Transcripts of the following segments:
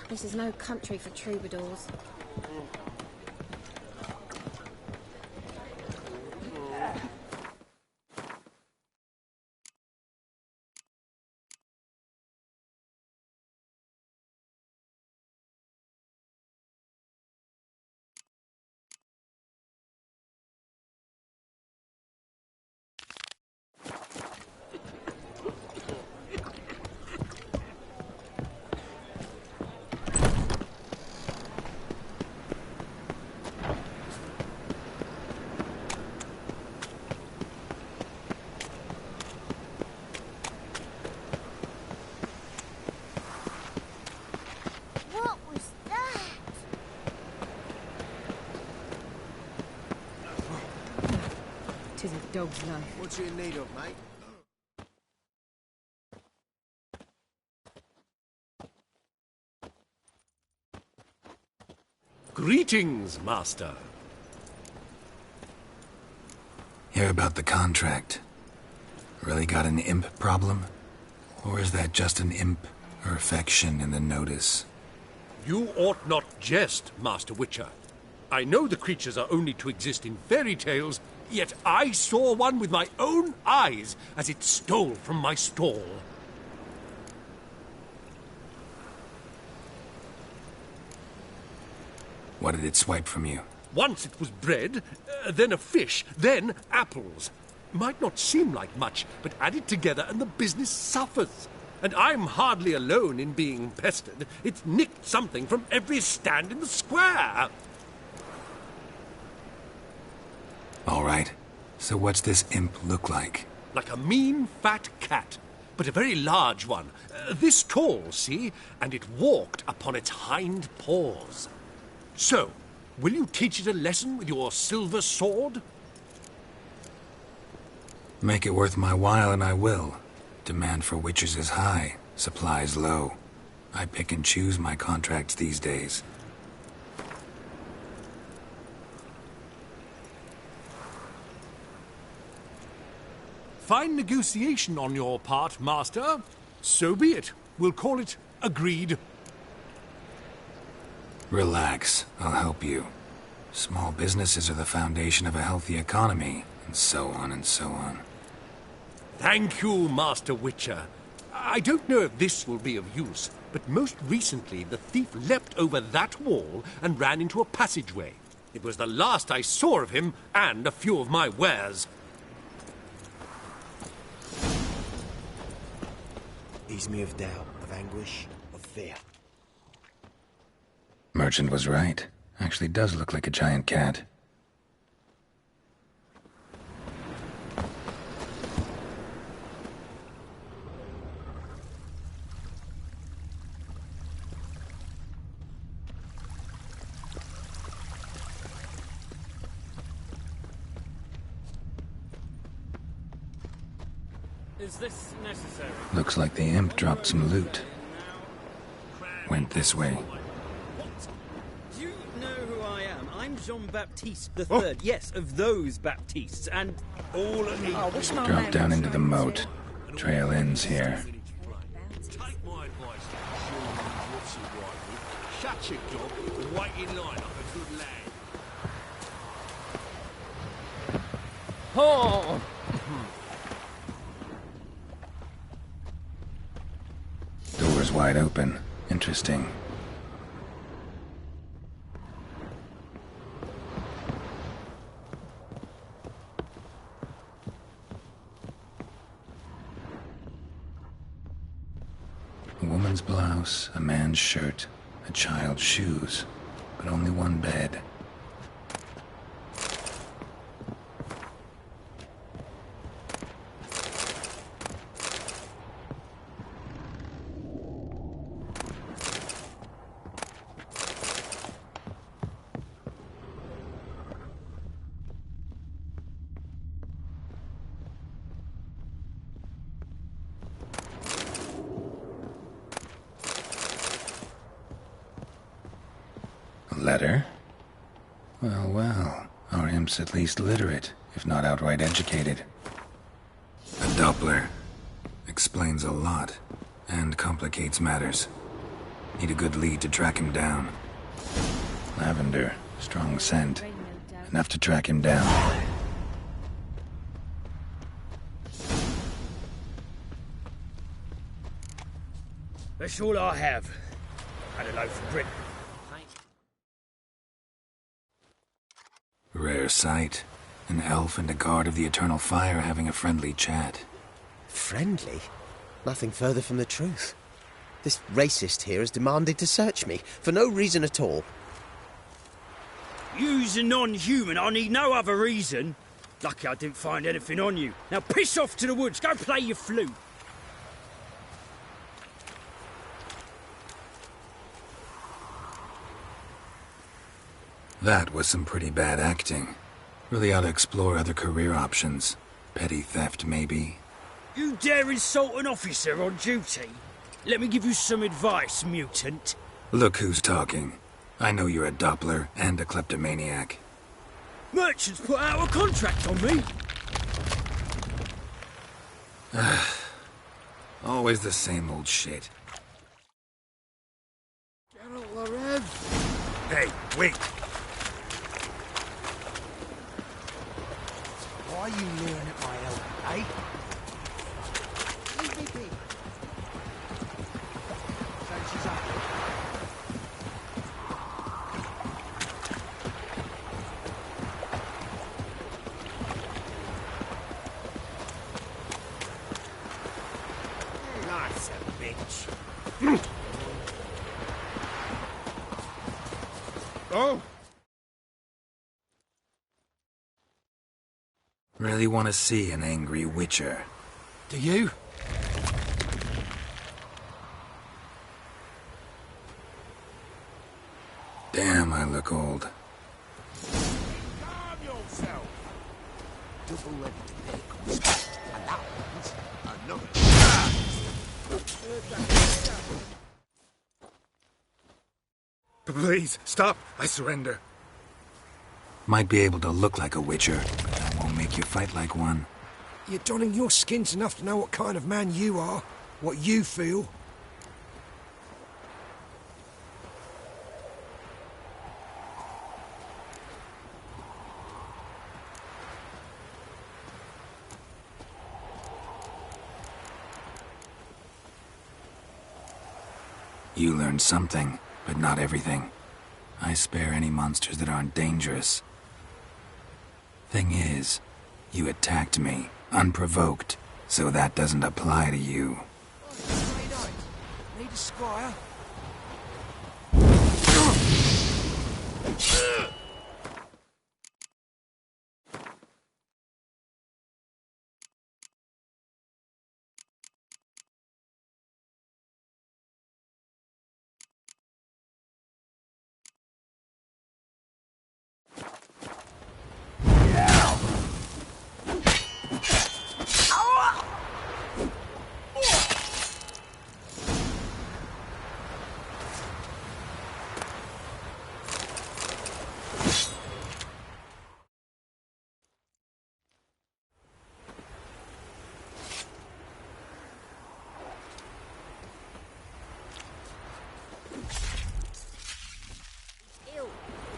This is no country for troubadours. Dog's life. What's you in need of, mate? Greetings, Master. Hear about the contract. Really got an imp problem? Or is that just an imp or affection in the notice? You ought not jest, Master Witcher. I know the creatures are only to exist in fairy tales, yet I saw one with my own eyes as it stole from my stall. What did it swipe from you? Once it was bread, then a fish, then apples. Might not seem like much, but add it together and the business suffers. And I'm hardly alone in being pestered. It's nicked something from every stand in the square. All right. So what's this imp look like? Like a mean, fat cat, but a very large one. This tall, see? And it walked upon its hind paws. So, will you teach it a lesson with your silver sword? Make it worth my while and I will. Demand for witches is high, supplies low. I pick and choose my contracts these days. Fine negotiation on your part, Master. So be it. We'll call it agreed. Relax, I'll help you. Small businesses are the foundation of a healthy economy, and so on and so on. Thank you, Master Witcher. I don't know if this will be of use, but most recently the thief leapt over that wall and ran into a passageway. It was the last I saw of him and a few of my wares. Ease me of doubt, of anguish, of fear. Merchant was right. Actually does look like a giant cat. Is this necessary? Looks like the imp dropped some loot. Went this way. Do you know who I am? I'm Jean-Baptiste the Third. Yes, of those Baptistes, and all of me. Drop down into the moat. Trail ends here. Take my advice. Shut your door and wait in line like a good lad. Oh! Door's wide open. Interesting. A woman's blouse, a man's shirt, a child's shoes, but only one bed. Letter? Well, well. Our imp's at least literate, if not outright educated. A Doppler. Explains a lot, and complicates matters. Need a good lead to track him down. Lavender, strong scent. Enough to track him down. That's all I have. Had a loaf of bread. Rare sight. An elf and a guard of the Eternal Fire having a friendly chat. Friendly? Nothing further from the truth. This racist here has demanded to search me, for no reason at all. You's a non-human, I need no other reason. Lucky I didn't find anything on you. Now piss off to the woods, go play your flute. That was some pretty bad acting. Really ought to explore other career options. Petty theft, maybe. You dare insult an officer on duty? Let me give you some advice, mutant. Look who's talking. I know you're a Doppler and a kleptomaniac. Merchants put out a contract on me. Always the same old shit. Hey, wait. Why are you leering at my elbow, eh? Leave me be. So she's up. Nice bitch. Oh, Really want to see an angry witcher. Do you? Damn, I look old. Calm yourself. Double-legged vehicles. And that one's another. please, stop. I surrender. Might be able to look like a witcher, but that won't make you fight like one. You're donning your skins enough to know what kind of man you are, what you feel. You learned something, but not everything. I spare any monsters that aren't dangerous. Thing is, you attacked me, unprovoked, so that doesn't apply to you. Need a squire?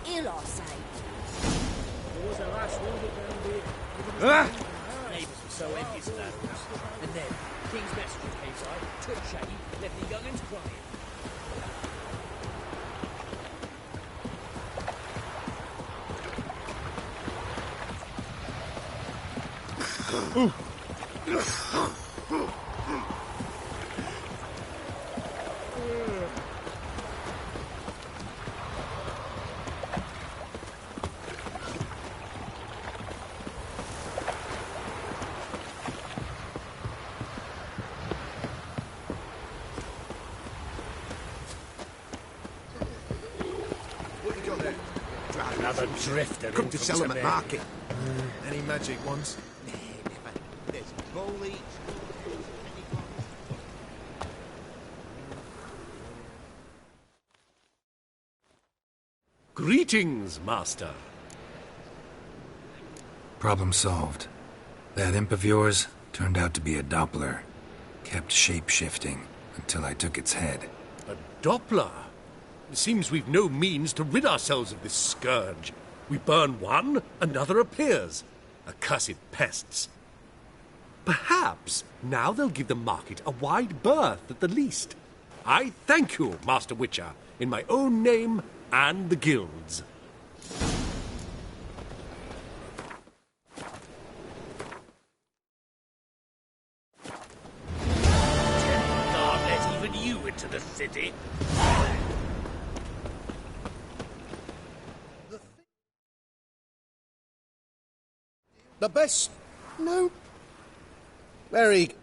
Ill, I say. Neighbours were so envious of that house. And then, King's messenger came by, took Shaggy, left the young'uns crying. Another drifter. Come to sell them at market. Any magic ones? There's bully. Greetings, master. Problem solved. That imp of yours turned out to be a Doppler. Kept shape-shifting until I took its head. A Doppler? It seems we've no means to rid ourselves of this scourge. We burn one, another appears. Accursed pests. Perhaps now they'll give the market a wide berth at the least. I thank you, Master Witcher, in my own name and the guild's. God let even you into the city. The best... No. Very...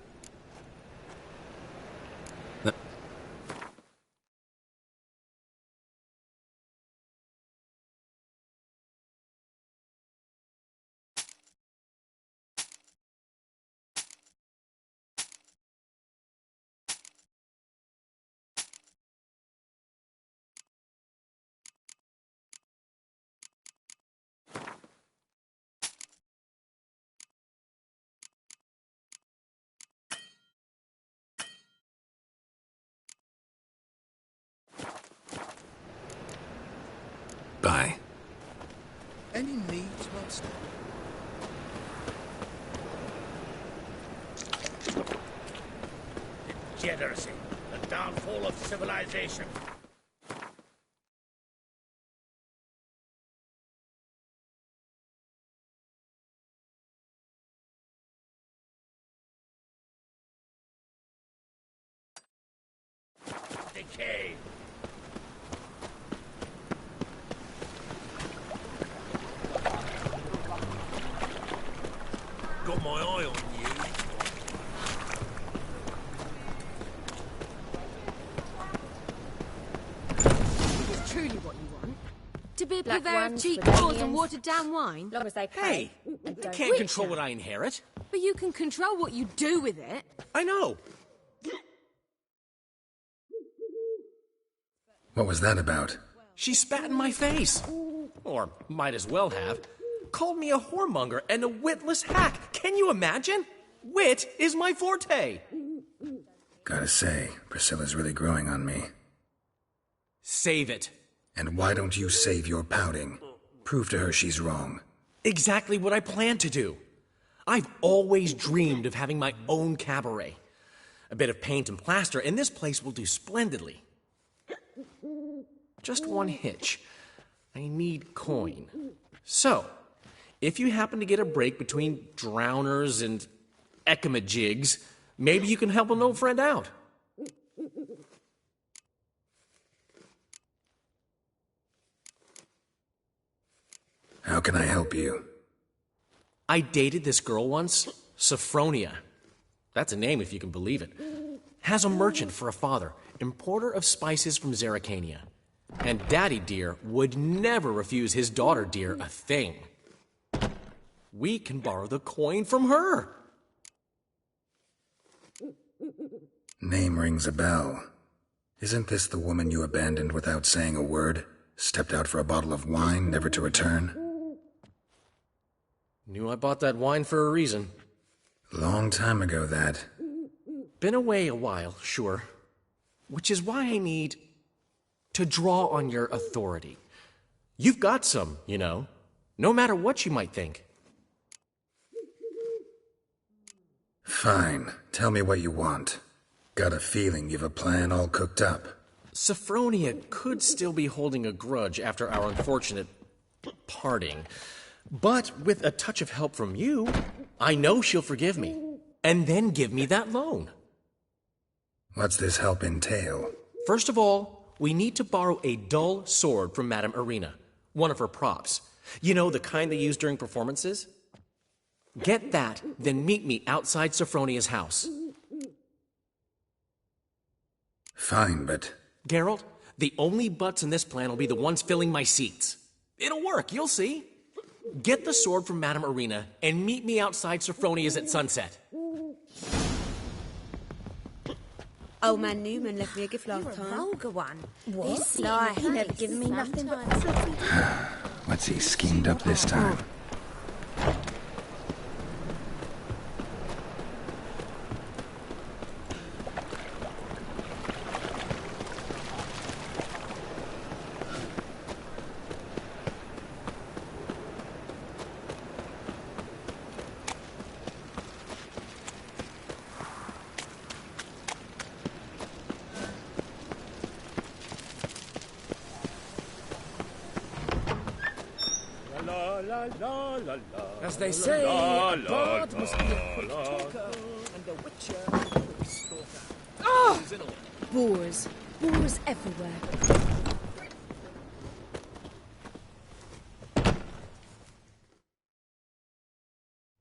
Bye. Any needs, Master? Degeneracy, the downfall of civilization. Decay. Got my eye on you. Is truly what you want? To be a Black purveyor of ones cheap with clothes and onions. watered down wine? Long as they pay. Hey, and I don't can't control what I inherit. But you can control what you do with it. I know. What was that about? She spat in my face. Or might as well have. Called me a whoremonger and a witless hack. Can you imagine? Wit is my forte. Gotta say, Priscilla's really growing on me. Save it. And why don't you save your pouting? Prove to her she's wrong. Exactly what I plan to do. I've always dreamed of having my own cabaret. A bit of paint and plaster, and this place will do splendidly. Just one hitch. I need coin. So, if you happen to get a break between drowners and ekamajigs, maybe you can help an old friend out. How can I help you? I dated this girl once, Sophronia. That's a name if you can believe it. Has a merchant for a father, importer of spices from Zerrikania. And Daddy Dear would never refuse his daughter Dear a thing. We can borrow the coin from her. Name rings a bell. Isn't this the woman you abandoned without saying a word? Stepped out for a bottle of wine, never to return? Knew I bought that wine for a reason. Long time ago, that. Been away a while, sure. Which is why I need to draw on your authority. You've got some, you know, no matter what you might think. Fine. Tell me what you want. Got a feeling you've a plan all cooked up. Sophronia could still be holding a grudge after our unfortunate parting. But with a touch of help from you, I know she'll forgive me. And then give me that loan. What's this help entail? First of all, we need to borrow a dull sword from Madame Arena, one of her props. You know, the kind they use during performances? Get that, then meet me outside Sophronia's house. Fine, but... Geralt, the only butts in this plan will be the ones filling my seats. It'll work, you'll see. Get the sword from Madame Arena and meet me outside Sophronia's at sunset. Old man Newman left me a gift last You're a time. vulgar one. What? Lie, he never given me nothing but fluffy. What's he schemed up this time? As they say, a bard must be a quick talker, and a witcher a quick stalker. Oh! Boars. Boars everywhere.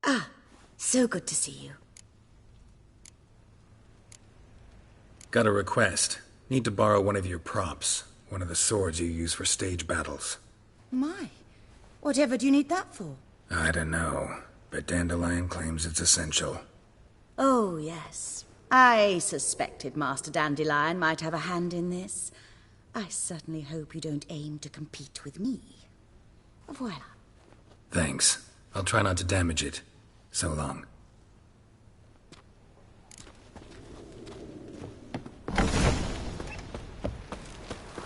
Ah, so good to see you. Got a request. Need to borrow one of your props. One of the swords you use for stage battles. My, whatever do you need that for? I don't know, but Dandelion claims it's essential. Oh, yes. I suspected Master Dandelion might have a hand in this. I certainly hope you don't aim to compete with me. Voila. Thanks. I'll try not to damage it. So long.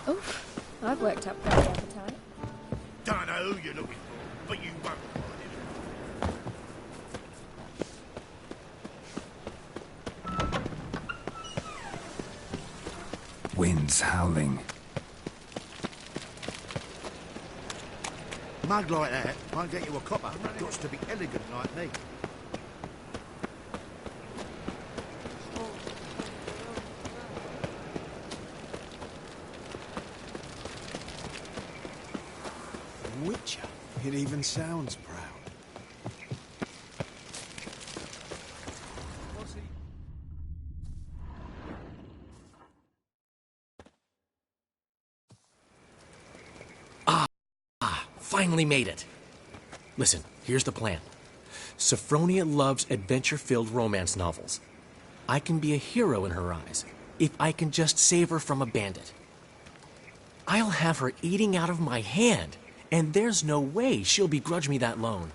Oof, I've worked up quite the appetite. Don't know who you're looking for, but you won't find him. Wind's howling. Mug like that won't get you a copper. Got to be elegant like me. Witcher. It even sounds proud. Finally made it. Listen, here's the plan. Sophronia loves adventure-filled romance novels. I can be a hero in her eyes if I can just save her from a bandit. I'll have her eating out of my hand, and there's no way she'll begrudge me that loan.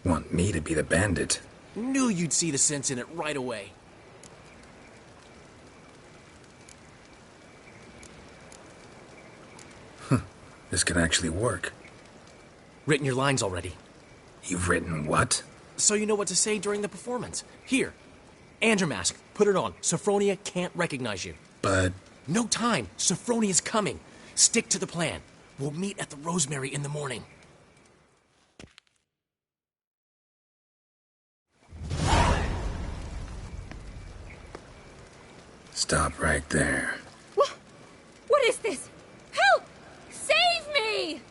Want me to be the bandit? Knew you'd see the sense in it right away. This could actually work. Written your lines already. You've written what? So you know what to say during the performance. Here. And your mask. Put it on. Sophronia can't recognize you. But... No time. Sophronia's coming. Stick to the plan. We'll meet at the Rosemary in the morning. Stop right there. What is this? Help! Save me!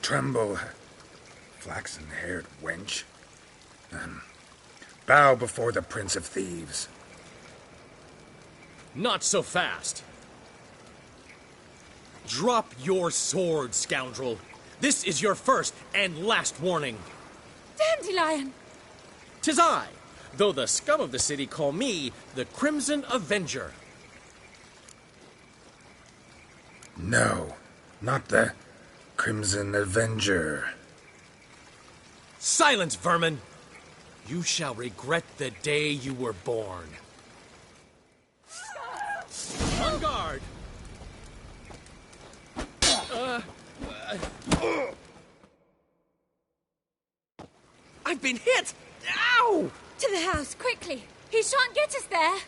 Tremble, flaxen-haired wench. Bow before the Prince of Thieves. Not so fast. Drop your sword, scoundrel. This is your first and last warning. Dandelion! 'Tis I, though the scum of the city call me the Crimson Avenger. No, not the Crimson Avenger. Silence, vermin! You shall regret the day you were born. On guard! I've been hit! Ow! To the house, quickly! He shan't get us there!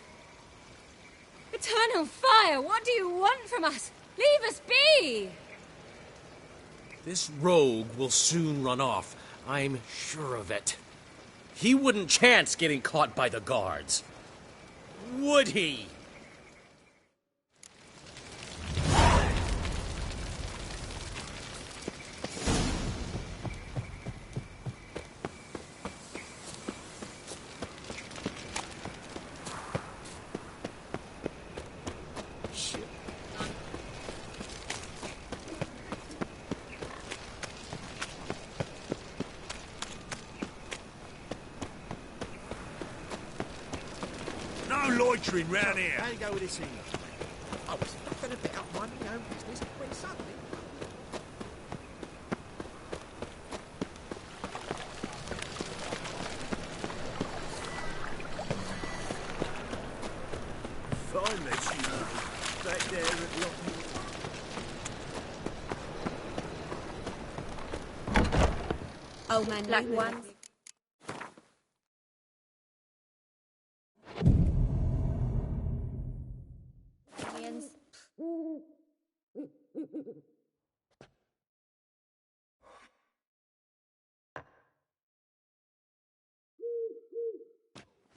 Eternal fire, what do you want from us? Leave us be! This rogue will soon run off. I'm sure of it. He wouldn't chance getting caught by the guards. Would he? Loitering round here. How you go with this thing? I was nothing about minding your own business when suddenly... Fine, let's you know. Back there at the Oh, man, Like Newman one. left me-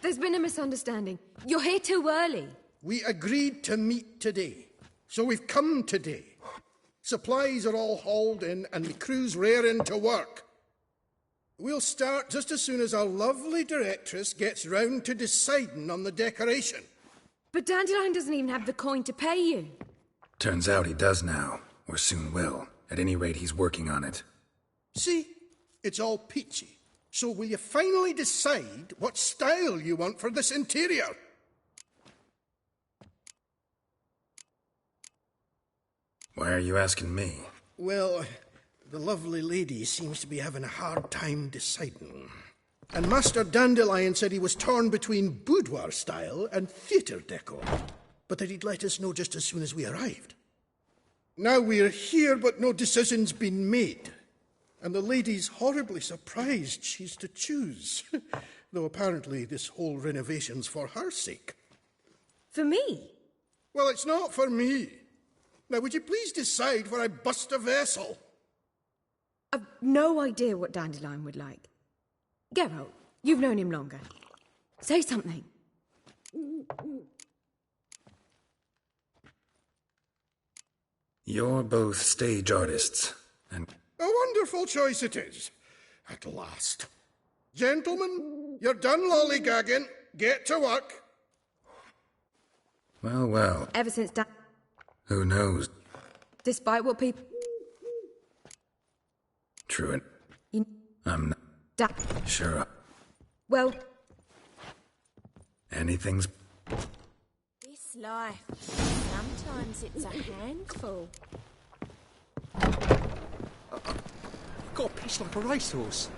There's been a misunderstanding. You're here too early. We agreed to meet today, so we've come today. Supplies are all hauled in and the crew's raring to work. We'll start just as soon as our lovely directress gets round to deciding on the decoration. But Dandelion doesn't even have the coin to pay you. Turns out he does now, or soon will. At any rate, he's working on it. See? It's all peachy. So will you finally decide what style you want for this interior? Why are you asking me? Well, the lovely lady seems to be having a hard time deciding. And Master Dandelion said he was torn between boudoir style and theatre decor, but that he'd let us know just as soon as we arrived. Now we're here, but no decision's been made. And the lady's horribly surprised she's to choose. Though apparently this whole renovation's for her sake. For me? Well, it's not for me. Now, would you please decide where I bust a vessel? I've no idea what Dandelion would like. Geralt, you've known him longer. Say something. You're both stage artists, and... A wonderful choice it is. At last. Gentlemen, you're done lollygagging. Get to work. Well, well. Ever since Who knows? Despite what people... True. You... I'm not... Sure. Well... Anything's... This life. Sometimes it's a handful. Got a piece like a racehorse.